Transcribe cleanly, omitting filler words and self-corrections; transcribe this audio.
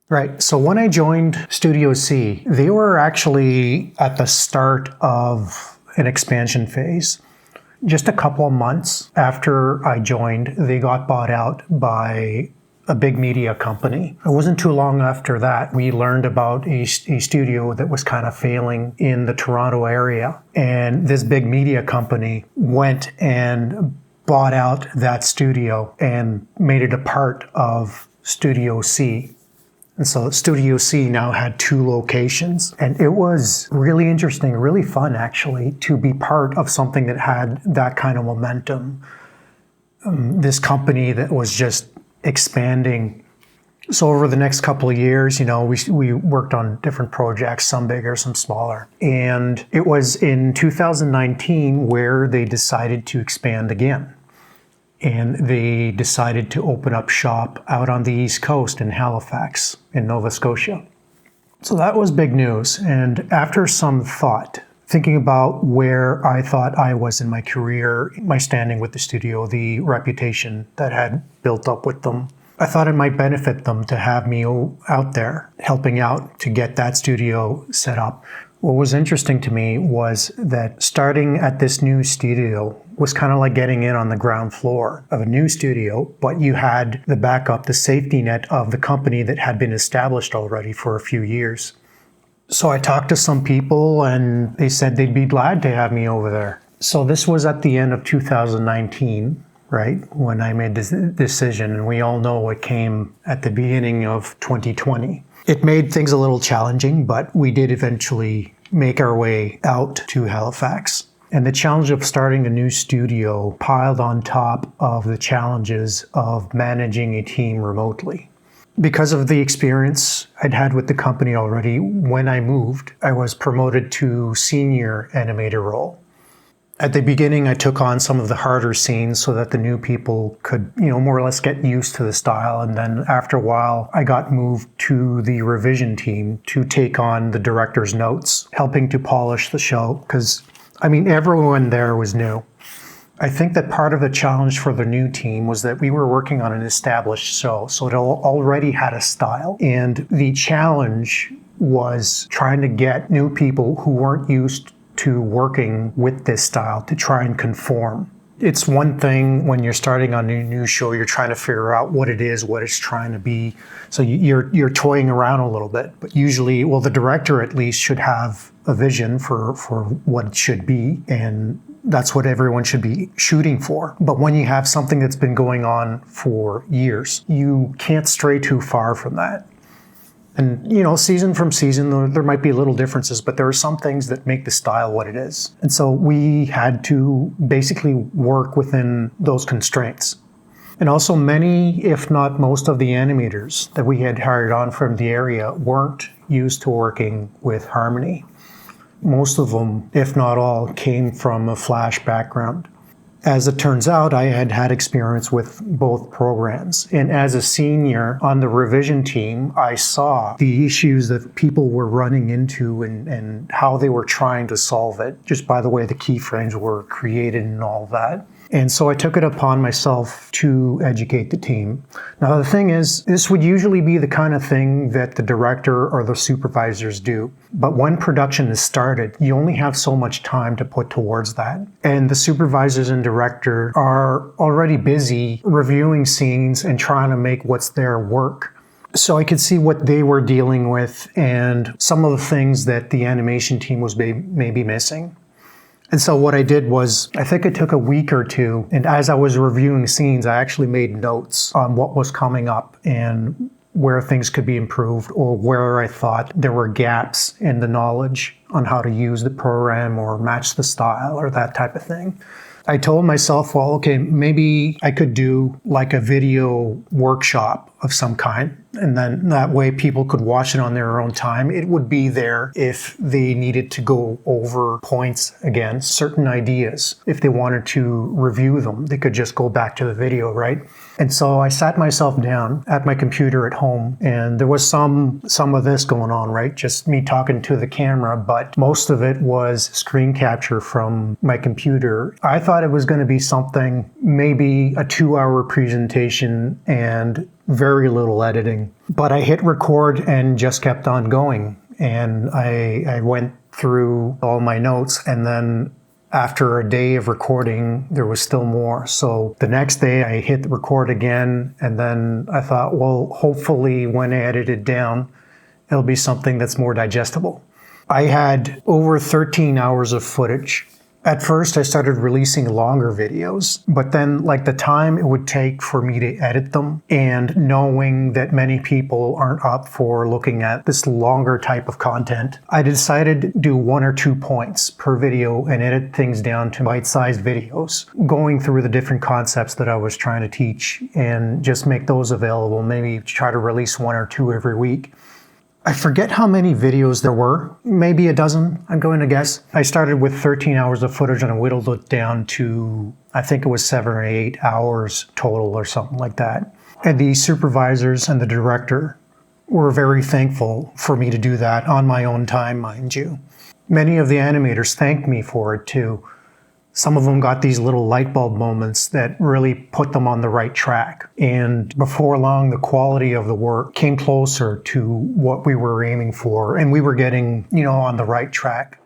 Right. So when I joined Studio C, they were actually at the start of an expansion phase. Just a couple of months after I joined, they got bought out by a big media company. It wasn't too long after that, we learned about a studio that was kind of failing in the Toronto area. And this big media company went and bought out that studio and made it a part of Studio C. And so Studio C now had 2 locations. And it was really interesting, really fun actually, to be part of something that had that kind of momentum. This company that was just expanding. So over the next couple of years, we worked on different projects, some bigger, some smaller. And it was in 2019 where they decided to expand again. And they decided to open up shop out on the East Coast in Halifax, in Nova Scotia. So that was big news. And after some thought, thinking about where I thought I was in my career, my standing with the studio, the reputation that had built up with them, I thought it might benefit them to have me out there helping out to get that studio set up. What was interesting to me was that starting at this new studio was kind of like getting in on the ground floor of a new studio, but you had the backup, the safety net of the company that had been established already for a few years. So I talked to some people and they said they'd be glad to have me over there. So this was at the end of 2019, right, when I made this decision, and we all know what came at the beginning of 2020. It made things a little challenging, but we did eventually make our way out to Halifax. And the challenge of starting a new studio piled on top of the challenges of managing a team remotely. Because of the experience I'd had with the company already, when I moved, I was promoted to senior animator role. At the beginning, I took on some of the harder scenes so that the new people could, more or less get used to the style. And then after a while, I got moved to the revision team to take on the director's notes, helping to polish the show, because, everyone there was new. I think that part of the challenge for the new team was that we were working on an established show, so it already had a style. And the challenge was trying to get new people who weren't used to working with this style to try and conform. It's one thing when you're starting on a new show, you're trying to figure out what it is, what it's trying to be. So you're toying around a little bit, but usually, the director at least should have a vision for what it should be, and that's what everyone should be shooting for. But when you have something that's been going on for years, you can't stray too far from that. And, season from season, there might be little differences, but there are some things that make the style what it is. And so we had to basically work within those constraints. And also many, if not most of the animators that we had hired on from the area weren't used to working with Harmony. Most of them, if not all, came from a Flash background. As it turns out, I had had experience with both programs. And as a senior on the revision team, I saw the issues that people were running into and how they were trying to solve it, just by the way the keyframes were created and all that. And so I took it upon myself to educate the team. Now, the thing is, this would usually be the kind of thing that the director or the supervisors do. But when production is started, you only have so much time to put towards that. And the supervisors and director are already busy reviewing scenes and trying to make what's there work. So I could see what they were dealing with and some of the things that the animation team was maybe missing. And so what I did was, I think it took a week or two, and as I was reviewing scenes, I actually made notes on what was coming up and where things could be improved, or where I thought there were gaps in the knowledge on how to use the program or match the style or that type of thing. I told myself, maybe I could do like a video workshop of some kind, and then that way people could watch it on their own time. It would be there if they needed to go over points again, certain ideas. If they wanted to review them, they could just go back to the video, right? And so I sat myself down at my computer at home, and there was some of this going on, right? Just me talking to the camera, but most of it was screen capture from my computer. I thought it was going to be something, maybe a 2-hour presentation, and very little editing. But I hit record and just kept on going. And I went through all my notes, and then after a day of recording, there was still more. So the next day I hit record again, and then I thought, well, hopefully when I edit it down, it'll be something that's more digestible. I had over 13 hours of footage. At first, I started releasing longer videos, but then the time it would take for me to edit them, and knowing that many people aren't up for looking at this longer type of content, I decided to do 1 or 2 points per video and edit things down to bite-sized videos, going through the different concepts that I was trying to teach and just make those available, maybe try to release 1 or 2 every week. I forget how many videos there were, maybe a dozen, I'm going to guess. I started with 13 hours of footage and I whittled it down to, I think it was 7 or 8 hours total or something like that. And the supervisors and the director were very thankful for me to do that on my own time, mind you. Many of the animators thanked me for it too. Some of them got these little light bulb moments that really put them on the right track. And before long, the quality of the work came closer to what we were aiming for, and we were getting, on the right track.